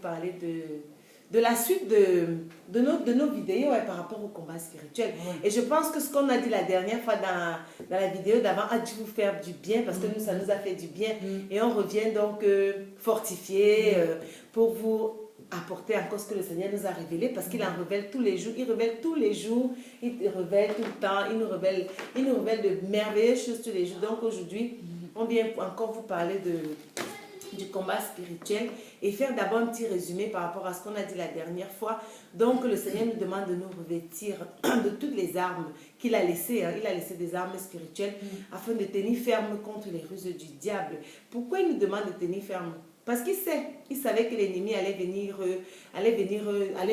parler de la suite de nos vidéos par rapport au combat spirituel. Et je pense que ce qu'on a dit la dernière fois dans la vidéo d'avant a dû vous faire du bien parce que nous, ça nous a fait du bien. Et on revient donc fortifié pour vous apporter encore ce que le Seigneur nous a révélé parce qu'il en révèle tous les jours. Il révèle tous les jours, il révèle tout le temps, il nous révèle de merveilleuses choses tous les jours. Donc aujourd'hui, on vient encore vous parler du combat spirituel et faire d'abord un petit résumé par rapport à ce qu'on a dit la dernière fois. Donc le Seigneur nous demande de nous revêtir de toutes les armes qu'il a laissées. Il a laissé des armes spirituelles afin de tenir ferme contre les ruses du diable. Pourquoi il nous demande de tenir ferme? Parce il savait que l'ennemi allait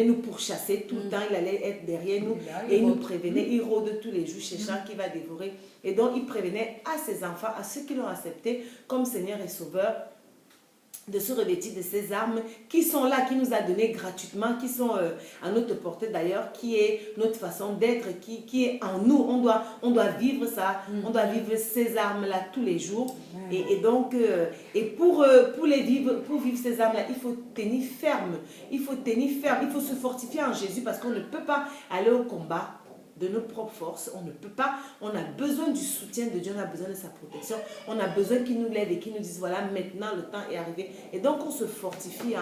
nous pourchasser tout le temps, il allait être derrière nous et il nous prévenait, il rôde tous les jours cherchant qui va dévorer. Et donc il prévenait à ses enfants, à ceux qui l'ont accepté comme Seigneur et Sauveur, de se revêtir de ces armes qui sont là, qui nous a donné gratuitement, qui sont à notre portée d'ailleurs, qui est notre façon d'être, qui est en nous. On doit vivre ça, on doit vivre ces armes-là tous les jours. Et donc, pour vivre ces armes-là, il faut tenir ferme. Il faut se fortifier en Jésus parce qu'on ne peut pas aller au combat de nos propres forces, on ne peut pas, on a besoin du soutien de Dieu, on a besoin de sa protection, on a besoin qu'il nous lève et qu'il nous dise voilà, maintenant le temps est arrivé. Et donc on se fortifie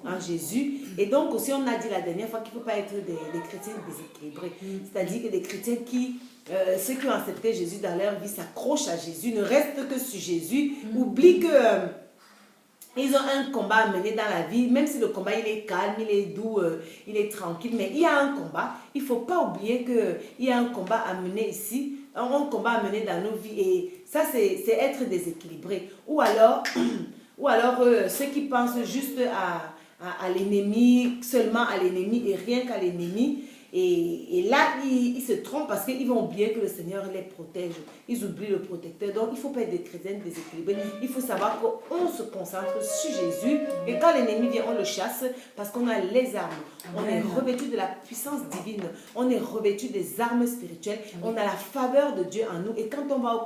en Jésus. Et donc aussi on a dit la dernière fois qu'il ne faut pas être des chrétiens déséquilibrés, c'est-à-dire que des chrétiens qui, ceux qui ont accepté Jésus dans leur vie s'accrochent à Jésus, ne restent que sur Jésus, oublient que ils ont un combat à mener dans la vie, même si le combat il est calme, il est doux, il est tranquille, mais il y a un combat. Il ne faut pas oublier qu'il y a un combat à mener ici, un combat à mener dans nos vies. Et ça, c'est être déséquilibré. Ou alors ceux qui pensent juste à l'ennemi, seulement à l'ennemi et rien qu'à l'ennemi. Et là, ils se trompent parce qu'ils vont oublier que le Seigneur les protège. Ils oublient le protecteur. Donc, il ne faut pas être des chrétiens déséquilibrés. Il faut savoir qu'on se concentre sur Jésus. Et quand l'ennemi vient, on le chasse parce qu'on a les armes. On est revêtu de la puissance divine. On est revêtu des armes spirituelles. On a la faveur de Dieu en nous. Et quand on va au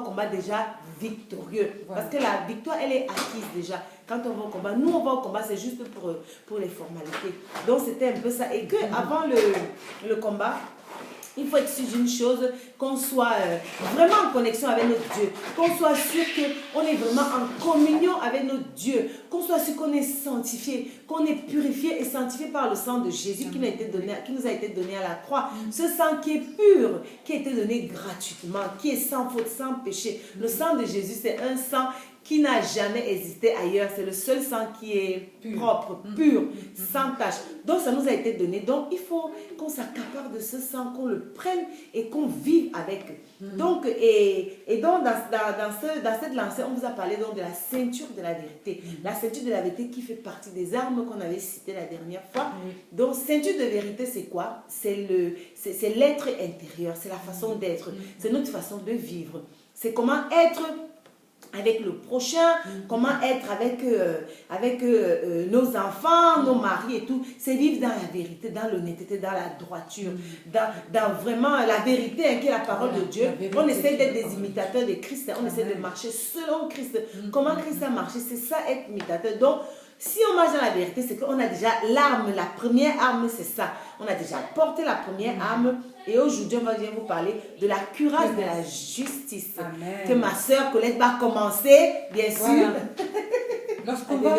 combat déjà victorieux. Parce que la victoire, elle est acquise déjà. Quand on va au combat, nous on va au combat, c'est juste pour les formalités. Donc c'était un peu ça. Et qu'avant le combat, il faut être sûr d'une chose, qu'on soit vraiment en connexion avec notre Dieu, qu'on soit sûr qu'on est vraiment en communion avec notre Dieu, qu'on soit sûr qu'on est sanctifié, qu'on est purifié et sanctifié par le sang de Jésus qui nous a été donné à la croix. Ce sang qui est pur, qui a été donné gratuitement, qui est sans faute, sans péché. Le sang de Jésus, c'est un sang qui n'a jamais existé ailleurs. C'est le seul sang qui est propre, pur, sans tache. Donc ça nous a été donné. Donc il faut qu'on s'accapare de ce sang, qu'on le prenne et qu'on vive avec. Donc, donc dans cette lancée, on vous a parlé donc de la ceinture de la vérité. La ceinture de la vérité qui fait partie des armes qu'on avait citées la dernière fois. Donc ceinture de vérité, c'est quoi? C'est l'être intérieur, c'est la façon d'être, c'est notre façon de vivre. C'est comment être avec le prochain, comment être avec nos enfants, nos maris et tout. C'est vivre dans la vérité, dans l'honnêteté, dans la droiture, dans vraiment la vérité qui est la parole de Dieu. On essaie d'être des imitateurs de Christ, on essaie de marcher selon Christ. Comment Christ a marché, c'est ça être imitateur. Donc, si on marche dans la vérité, c'est qu'on a déjà l'arme, la première arme, c'est ça. On a déjà porté la première arme. Et aujourd'hui, on va venir vous parler de la cuirasse de la justice. Amen. Que ma sœur Colette va commencer, bien sûr. Lorsqu'on va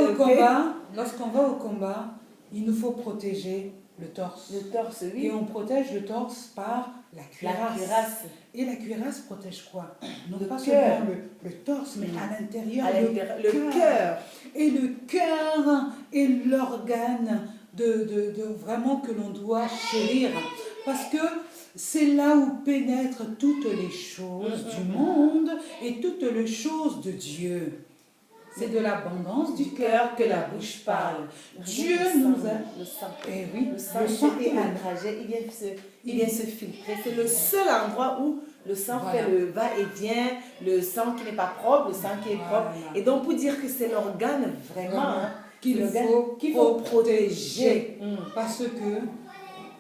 au combat, il nous faut protéger le torse. Le torse, oui. Et on protège le torse par la cuirasse. Et la cuirasse protège quoi? Non pas seulement le torse, mais à l'intérieur, le cœur. Et le cœur est l'organe de vraiment que l'on doit chérir. Parce que c'est là où pénètrent toutes les choses du monde et toutes les choses de Dieu. C'est de l'abondance du cœur que la bouche parle. Dieu nous a... Le sang. Eh oui, le sang est un trajet, il vient se filtrer. C'est le seul endroit où le sang fait le va-et-vient, le sang qui n'est pas propre, le sang qui est propre. Et donc pour dire que c'est l'organe vraiment qu'il faut protéger. Parce que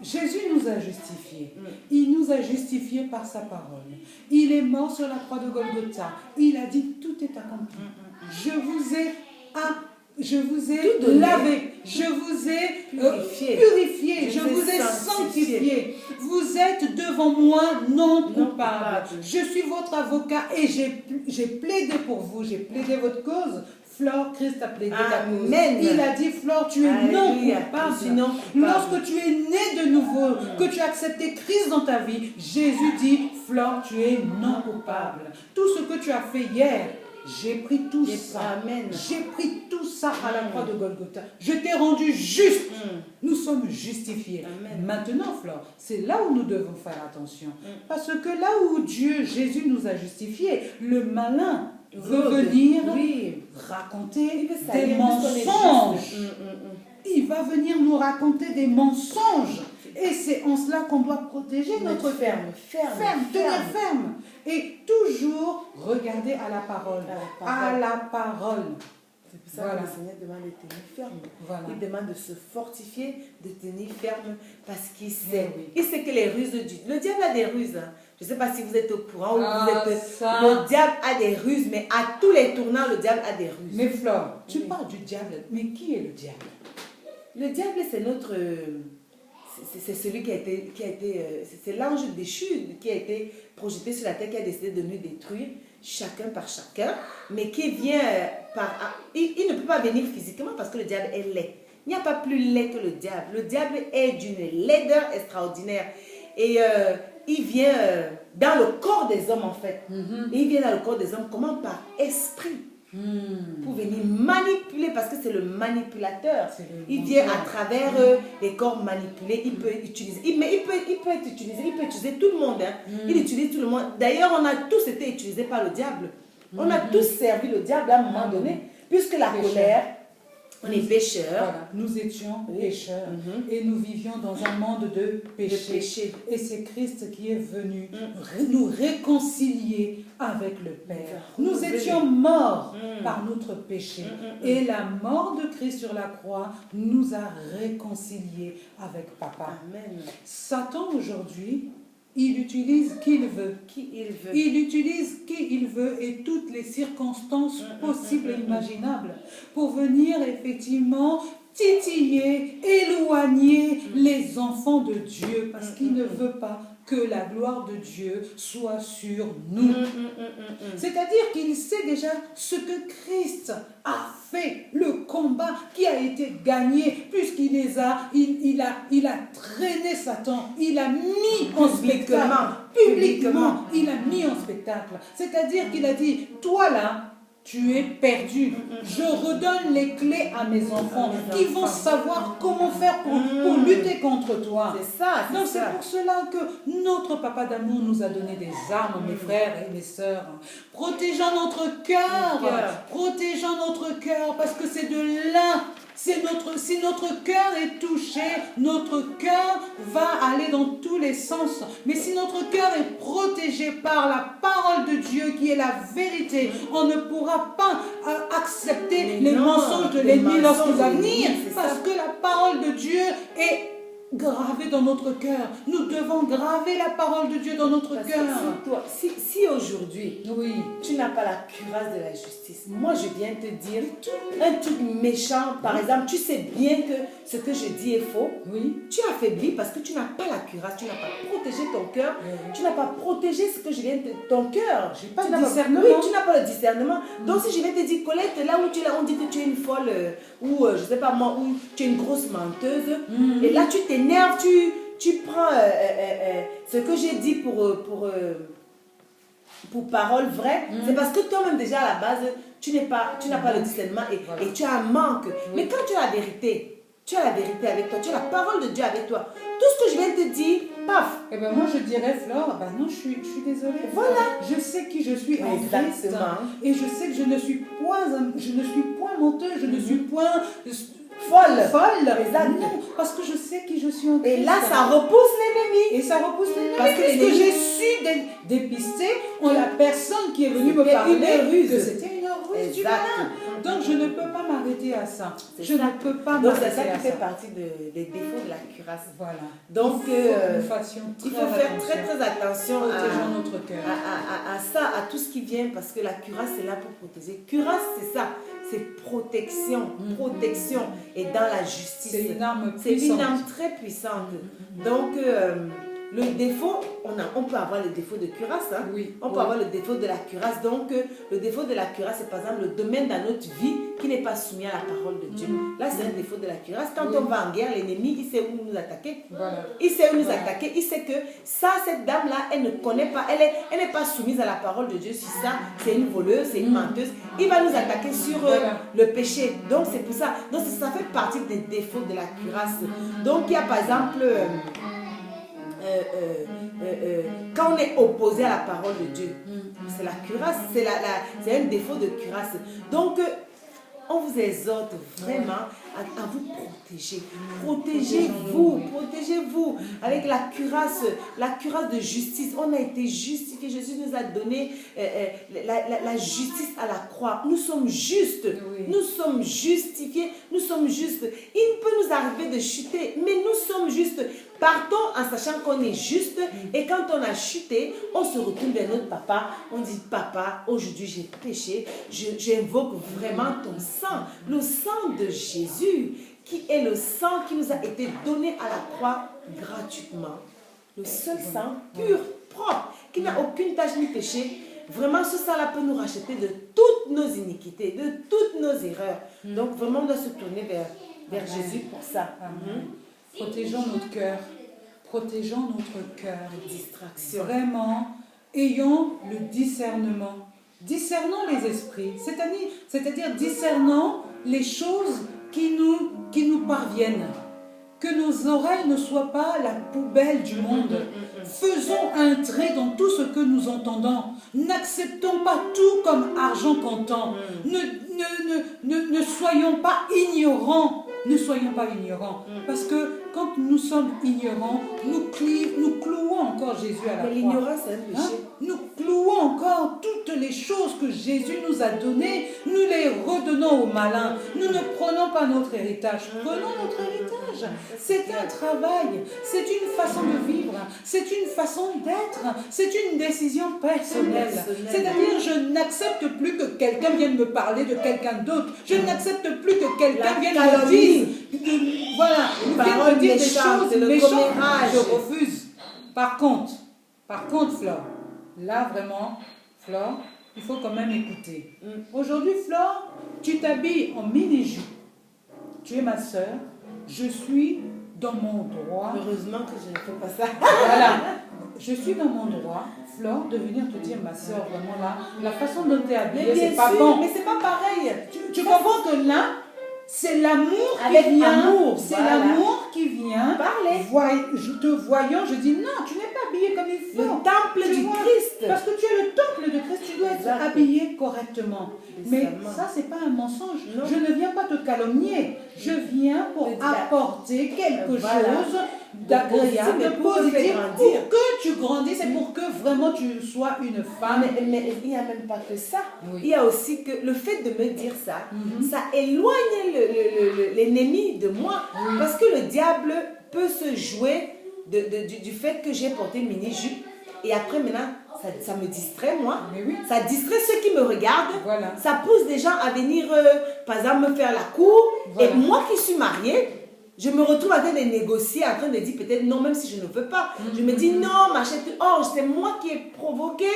Jésus nous a justifiés. Il nous a justifiés par sa parole. Il est mort sur la croix de Golgotha. Il a dit tout est accompli. Je vous ai je vous ai lavé, je vous ai purifié, je vous ai sanctifié. Vous êtes devant moi non coupable. Je suis votre avocat et j'ai plaidé pour vous, j'ai plaidé votre cause. Flore, Christ a plaidé ta cause. Il a dit, Flore, tu es non coupable. Lorsque tu es né de nouveau, que tu as accepté Christ dans ta vie, Jésus dit, Flore, tu es non coupable. Tout ce que tu as fait hier, j'ai pris tout ça. J'ai pris tout ça à la croix de Golgotha. Je t'ai rendu juste. Nous sommes justifiés. Maintenant, Flore, c'est là où nous devons faire attention. Parce que là où Jésus nous a justifiés, le malin veut venir raconter des mensonges. Il va venir nous raconter des mensonges. Et c'est en cela qu'on doit protéger notre ferme. Tenir ferme. Et toujours regarder à la parole. À la parole. C'est pour ça que le Seigneur demande de tenir ferme. Il demande de se fortifier, de tenir ferme, parce qu'il sait. Il sait que les ruses du... Le diable a des ruses. Je ne sais pas si vous êtes au courant ou vous êtes... Le diable a des ruses, mais à tous les tournants, le diable a des ruses. Mais Flore, tu parles du diable, mais qui est le diable? Le diable, c'est notre... C'est celui qui a été c'est l'ange déchu qui a été projeté sur la terre, qui a décidé de nous détruire, chacun par chacun, mais qui vient par... Il ne peut pas venir physiquement parce que le diable est laid. Il n'y a pas plus laid que le diable. Le diable est d'une laideur extraordinaire. Et il vient dans le corps des hommes, en fait. Et il vient dans le corps des hommes, comment? Par esprit. Pour venir manipuler, parce que c'est le manipulateur. Il vient à travers les corps manipulés. Il peut utiliser, il peut utiliser tout le monde. Il utilise tout le monde. D'ailleurs, on a tous été utilisés par le diable. On a tous servi le diable à un moment donné, puisque la colère, on est pécheurs. Voilà. Nous étions pécheurs et nous vivions dans un monde de péché. Et c'est Christ qui est venu nous réconcilier avec le Père. Nous étions morts par notre péché. Et la mort de Christ sur la croix nous a réconciliés avec Papa. Amen. Satan aujourd'hui, il utilise qui il veut. Il utilise qui il veut et toutes les circonstances possibles et imaginables pour venir effectivement titiller, éloigner les enfants de Dieu parce qu'il ne veut pas que la gloire de Dieu soit sur nous. C'est-à-dire qu'il sait déjà ce que Christ a fait, le combat qui a été gagné, puisqu'il les a, il a traîné Satan, il a mis en spectacle, publiquement, il a mis en spectacle. C'est-à-dire qu'il a dit, toi là, tu es perdu. Je redonne les clés à mes enfants qui vont savoir comment faire pour lutter contre toi. C'est ça. Donc c'est pour cela que notre Papa d'amour nous a donné des armes, mes frères et mes sœurs. Protégeant notre cœur. Protégeant notre cœur parce que c'est de là. Si notre cœur est touché, notre cœur va aller dans tous les sens. Mais si notre cœur est protégé par la parole de Dieu qui est la vérité, on ne pourra pas accepter les mensonges de l'ennemi lorsqu'il va venir. Parce que la parole de Dieu est gravée dans notre cœur. Nous devons graver la parole de Dieu dans notre cœur. Si aujourd'hui, tu n'as pas la cuirasse de la justice, moi je viens te dire un truc méchant, par exemple, tu sais bien que ce que je dis est faux, tu affaiblis parce que tu n'as pas la cuirasse, tu n'as pas protégé ton cœur, tu n'as pas protégé ce que je viens de dire, ton cœur. J'ai pas de discernement. Tu n'as pas le discernement. Donc si je viens te dire, Colette, là où tu es là, on dit que tu es une folle, ou je sais pas moi, ou tu es une grosse menteuse, et là tu t'énerves, tu prends ce que j'ai dit pour parole vraie, c'est parce que toi-même déjà à la base, tu n'as pas le discernement et tu as un manque. Mais quand tu as la vérité, avec toi, tu as la parole de Dieu avec toi. Tout ce que je viens de te dire, paf. Eh ben moi je dirais, Flore, non, je suis désolée. Voilà. Je sais qui je suis en Christ. Et je sais que je ne suis point menteuse, je ne suis point folle. Non, parce que je sais qui je suis en Christ. Et là, ça repousse l'ennemi. Parce que j'ai su dépister la personne qui est venue me parler que c'était une ruse du malin. Donc je ne peux pas m'arrêter à ça. Je ne peux pas m'arrêter à ça. Donc c'est ça qui fait partie des défauts de la cuirasse. Voilà. Donc il faut faire très attention notre cœur. À ça, à tout ce qui vient, parce que la cuirasse est là pour protéger. Cuirasse, c'est ça. c'est protection, protection, et dans la justice. C'est une arme puissante. C'est une arme très puissante. Donc, le défaut, on peut avoir le défaut de cuirasse. Hein? Oui, on peut avoir le défaut de la cuirasse. Donc, le défaut de la cuirasse, c'est par exemple le domaine dans notre vie qui n'est pas soumis à la parole de Dieu. Là, c'est un défaut de la cuirasse. Quand on va en guerre, l'ennemi, il sait où nous attaquer. Voilà. Il sait où nous attaquer. Il sait que ça, cette dame-là, elle ne connaît pas. Elle n'est pas soumise à la parole de Dieu. Si ça, c'est une voleuse, c'est une menteuse. Il va nous attaquer sur le péché. Donc, c'est pour ça. Donc, ça fait partie des défauts de la cuirasse. Donc, il y a par exemple... quand on est opposé à la parole de Dieu, c'est la cuirasse, c'est un défaut de cuirasse. Donc, on vous exhorte vraiment à vous protéger. Protégez-vous, protégez-vous avec la cuirasse de justice. On a été justifiés. Jésus nous a donné la justice à la croix. Nous sommes justes. Oui. Nous sommes justifiés. Nous sommes justes. Il peut nous arriver de chuter, mais nous sommes justes. Partons en sachant qu'on est juste, et quand on a chuté, on se retourne vers notre papa, on dit papa, aujourd'hui j'ai péché, j'invoque vraiment ton sang, le sang de Jésus, qui est le sang qui nous a été donné à la croix gratuitement. Le seul sang pur, propre, qui n'a aucune tache ni péché. Vraiment, ce sang-là peut nous racheter de toutes nos iniquités, de toutes nos erreurs. Donc vraiment, on doit se tourner vers Jésus pour ça. Protégeons notre cœur. Protégeons notre cœur. Distraction. Vraiment, ayons le discernement. Discernons les esprits. C'est-à-dire discernons les choses qui nous parviennent. Que nos oreilles ne soient pas la poubelle du monde. Faisons un trait dans tout ce que nous entendons. N'acceptons pas tout comme argent comptant. Ne soyons pas ignorants. Ne soyons pas ignorants. Parce que quand nous sommes ignorants, nous clouons encore Jésus à la croix. Mais l'ignorance, c'est un péché. Nous clouons encore toutes les choses que Jésus nous a données. Nous les redonnons au malin. Nous ne prenons pas notre héritage. Prenons notre héritage. C'est un travail. C'est une façon de vivre. C'est une façon d'être. C'est une décision personnelle. C'est-à-dire, je n'accepte plus que quelqu'un vienne me parler de quelqu'un d'autre. Je n'accepte plus que quelqu'un vienne me dire. Voilà, vienne me dire des choses méchantes. Je refuse. Par contre, Flore, là vraiment, Flore, il faut quand même écouter. Aujourd'hui, Flore, tu t'habilles en mini-jupe. Tu es ma soeur. Je suis dans mon droit. Heureusement que je ne fais pas ça. Voilà. Je suis dans mon droit, Flore, de venir te dire, ma soeur, vraiment là, la façon dont tu es habillée, c'est pas bon. Mais c'est pas pareil. Tu comprends que là, c'est l'amour qui vient. C'est l'amour qui vient. Parler. Te voyant, je dis non, tu n'es pas habillé comme il faut. Le temple du Christ. Parce que tu es le temple de Christ, tu dois être habillé correctement. Mais ça, c'est pas un mensonge. Non. Je ne viens pas te calomnier. Je viens pour apporter quelque chose d'agréable, de positif, pour que tu grandisses et pour que vraiment tu sois une femme. Mais il n'y a même pas que ça. Oui. Il y a aussi que le fait de me dire ça, ça éloigne l'ennemi de moi. Oui. Parce que le diable peut se jouer du fait que j'ai porté une mini-jupe. Et après, maintenant, ça me distrait, moi. Oui. Ça distrait ceux qui me regardent. Voilà. Ça pousse des gens à venir, par exemple, me faire la cour. Voilà. Et moi qui suis mariée, je me retrouve en train de négocier, en train de dire peut-être non, même si je ne veux pas. Je me dis non, ma chère, c'est moi qui ai provoqué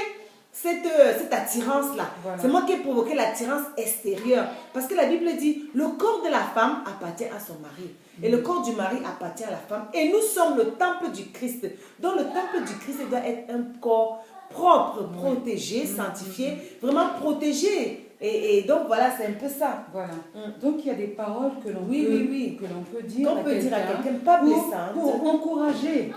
cette attirance-là. Voilà. C'est moi qui ai provoqué l'attirance extérieure. Parce que la Bible dit, le corps de la femme appartient à son mari. Et le corps du mari appartient à la femme. Et nous sommes le temple du Christ. Donc le temple du Christ doit être un corps propre, protégé, sanctifié, vraiment protégé. Et donc voilà, c'est un peu ça. Voilà. Donc il y a des paroles que l'on peut dire à quelqu'un, pas blessant. Pour encourager,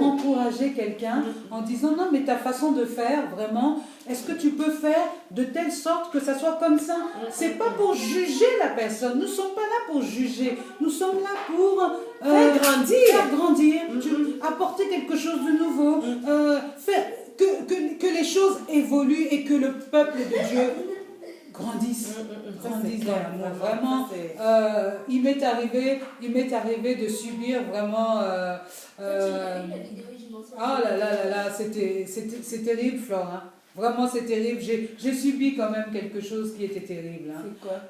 encourager quelqu'un en disant non, mais ta façon de faire, vraiment, est-ce que tu peux faire de telle sorte que ça soit comme ça? C'est pas pour juger la personne. Nous ne sommes pas là pour juger. Nous sommes là pour faire grandir, apporter quelque chose de nouveau, faire que les choses évoluent et que le peuple de Dieu grandissent dans l'amour. Vraiment, il m'est arrivé de subir vraiment oh là là là là, c'est terrible, Flore, hein. Vraiment, c'est terrible. J'ai subi quand même quelque chose qui était terrible. Hein. C'est quoi?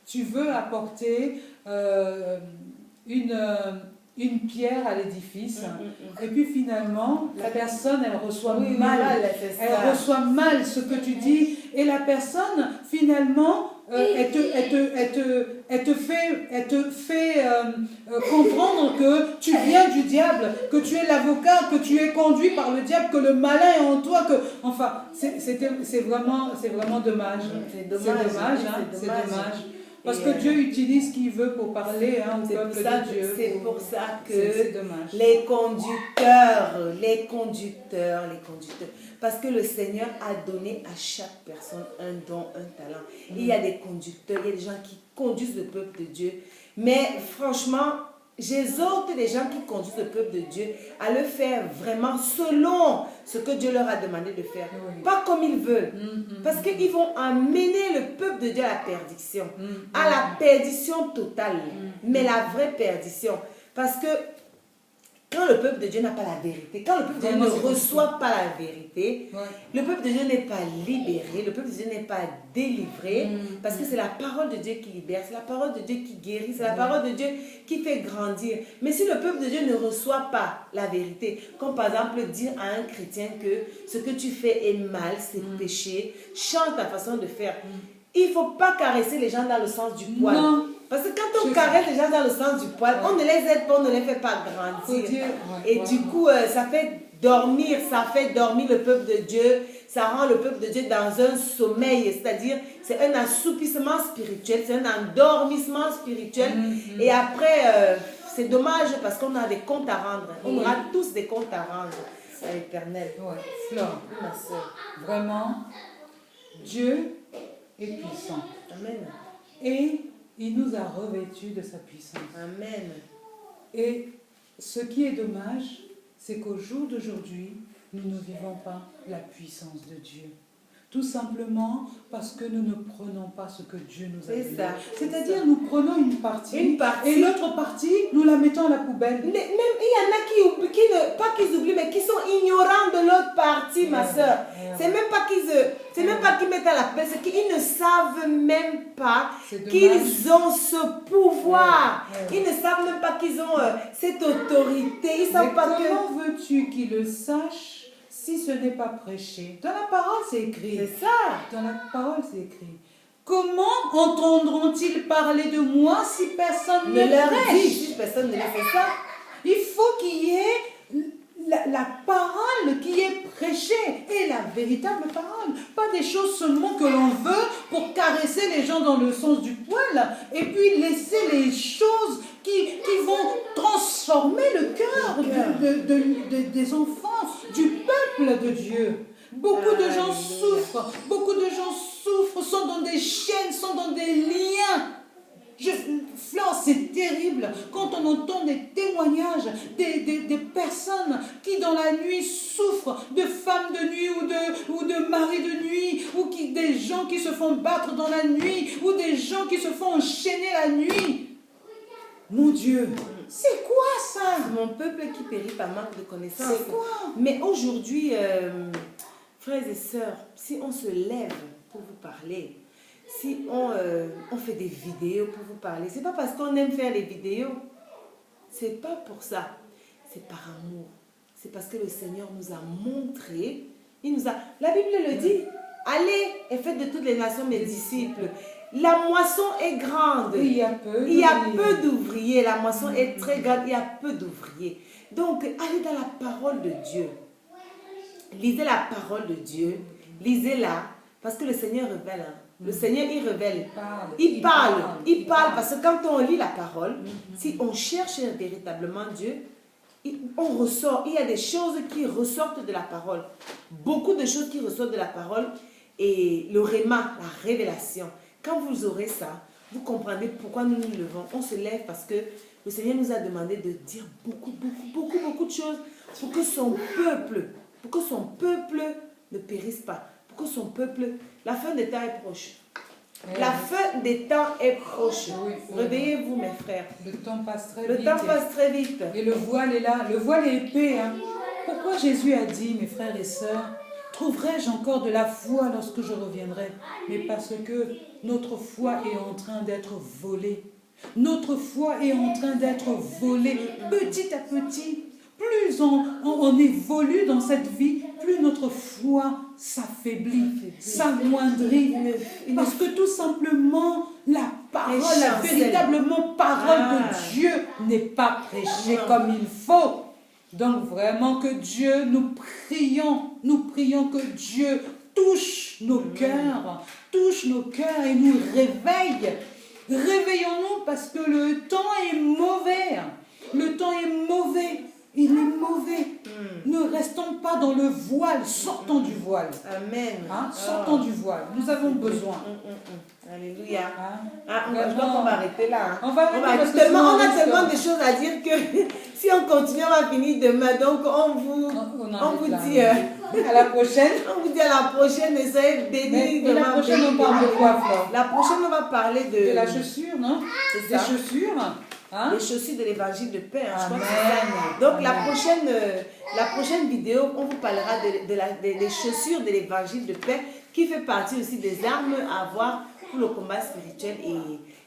Tu veux apporter une pierre à l'édifice, et puis finalement, la personne, elle reçoit elle reçoit mal ce que tu dis, et la personne, finalement, elle te fait comprendre que tu viens du diable, que tu es l'avocat, que tu es conduit par le diable, que le malin est en toi, que... Enfin, c'est vraiment dommage. C'est dommage. Parce que Dieu utilise ce qu'il veut pour parler au peuple de Dieu. C'est pour ça que les conducteurs, parce que le Seigneur a donné à chaque personne un don, un talent. Il y a des conducteurs, il y a des gens qui conduisent le peuple de Dieu. Mais franchement, j'exhorte les gens qui conduisent le peuple de Dieu à le faire vraiment selon ce que Dieu leur a demandé de faire. Pas comme ils veulent. Parce qu'ils vont amener le peuple de Dieu à la perdition. À la perdition totale. Mais la vraie perdition. Parce que quand le peuple de Dieu n'a pas la vérité, quand le peuple de Dieu ne reçoit pas la vérité, le peuple de Dieu n'est pas libéré, le peuple de Dieu n'est pas délivré, parce que c'est la parole de Dieu qui libère, c'est la parole de Dieu qui guérit, c'est la parole de Dieu qui fait grandir. Mais si le peuple de Dieu ne reçoit pas la vérité, comme par exemple dire à un chrétien que ce que tu fais est mal, c'est péché, change ta façon de faire. Il ne faut pas caresser les gens dans le sens du poil. Non. Parce que quand on caresse les gens dans le sens du poil, on ne les aide pas, on ne les fait pas grandir. Et du coup, ça fait dormir le peuple de Dieu, ça rend le peuple de Dieu dans un sommeil, c'est-à-dire c'est un assoupissement spirituel, c'est un endormissement spirituel. Et après, c'est dommage parce qu'on a des comptes à rendre. On aura tous des comptes à rendre à l'Éternel. Flore, ma soeur, vraiment, Dieu est puissant. Amen. Et il nous a revêtus de sa puissance. Amen. Et ce qui est dommage, c'est qu'au jour d'aujourd'hui, nous ne vivons pas la puissance de Dieu. Tout simplement parce que nous ne prenons pas ce que Dieu nous a donné. C'est-à-dire, nous prenons une partie et l'autre partie, nous la mettons à la poubelle. Même il y en a pas qu'ils oublient, mais qui sont ignorants de l'autre partie, ma soeur. C'est même pas qu'ils mettent à la poubelle, c'est qu'ils ne savent même pas qu'ils ont ce pouvoir. Ils ne savent même pas qu'ils ont cette autorité. Ils savent pas que... Comment veux-tu qu'ils le sachent si ce n'est pas prêché? Dans la parole, c'est écrit. C'est ça. Dans la parole, c'est écrit. Comment entendront-ils parler de moi si personne ne leur dit, si personne ne leur fait ça? Il faut qu'il y ait la parole qui est prêchée et la véritable parole. Pas des choses seulement que l'on veut pour caresser les gens dans le sens du poil et puis laisser les choses qui vont transformer le cœur des enfants, du peuple de Dieu. Beaucoup de gens souffrent, sont dans des chaînes, sont dans des liens. Flore, c'est terrible quand on entend des témoignages des personnes qui dans la nuit souffrent, de femmes de nuit ou de maris de nuit, ou des gens qui se font battre dans la nuit, ou des gens qui se font enchaîner la nuit. Mon Dieu, c'est quoi ça? Mon peuple qui périt par manque de connaissances. C'est quoi? Mais aujourd'hui, frères et sœurs, si on se lève pour vous parler, si on fait des vidéos pour vous parler, c'est pas parce qu'on aime faire les vidéos, c'est pas pour ça, c'est par amour, c'est parce que le Seigneur nous a montré, la Bible le dit, allez et faites de toutes les nations mes disciples. La moisson est grande, il y a peu d'ouvriers, la moisson est très grande, il y a peu d'ouvriers. Donc allez dans la parole de Dieu, lisez la parole de Dieu, lisez-la, parce que le Seigneur révèle. Le Seigneur, il révèle. Il parle. Parce que quand on lit la parole, si on cherche véritablement Dieu, on ressort. Il y a des choses qui ressortent de la parole. Beaucoup de choses qui ressortent de la parole. Et le réma, la révélation. Quand vous aurez ça, vous comprendrez pourquoi nous nous levons. On se lève parce que le Seigneur nous a demandé de dire beaucoup de choses pour que son peuple ne périsse pas. Pour que son peuple... La fin des temps est proche. La fin des temps est proche. Réveillez-vous, mes frères. Le temps passe très vite. Le temps passe très vite. Et le voile est là. Le voile est épais. Pourquoi Jésus a dit, mes frères et sœurs, trouverai-je encore de la foi lorsque je reviendrai? Mais parce que notre foi est en train d'être volée. Notre foi est en train d'être volée petit à petit. Plus on évolue dans cette vie, plus notre foi s'affaiblit, s'amoindrit. Parce que tout simplement, la parole, la véritablement parole de Dieu n'est pas prêchée comme il faut. Donc vraiment que Dieu, nous prions que Dieu touche nos cœurs et nous réveille. Réveillons-nous parce que le temps est mauvais. Le temps est mauvais. Il est mauvais. Ne restons pas dans le voile. Sortons du voile. Amen. Sortons du voile. Nous avons besoin. Alléluia. Je crois qu'on va arrêter là. On a tellement de choses à dire que si on continue, on va finir demain. Donc on vous dit à la prochaine. On vous dit à la prochaine. Essayez bénis. La prochaine, on parle de quoi, Flore? La prochaine, on va parler de la chaussure, non? C'est ça. Des chaussures. Les chaussures de l'évangile de paix. Je crois que c'est ça. Donc la prochaine vidéo, on vous parlera des chaussures de l'évangile de paix qui fait partie aussi des armes à avoir pour le combat spirituel.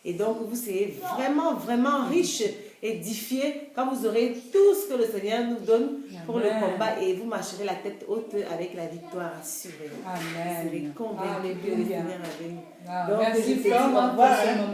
Et donc vous serez vraiment, vraiment riche, édifié quand vous aurez tout ce que le Seigneur nous donne pour le combat et vous marcherez la tête haute avec la victoire assurée. Amen. Vous serez convaincus que le Seigneur a béni. Merci Flore pour ce moment.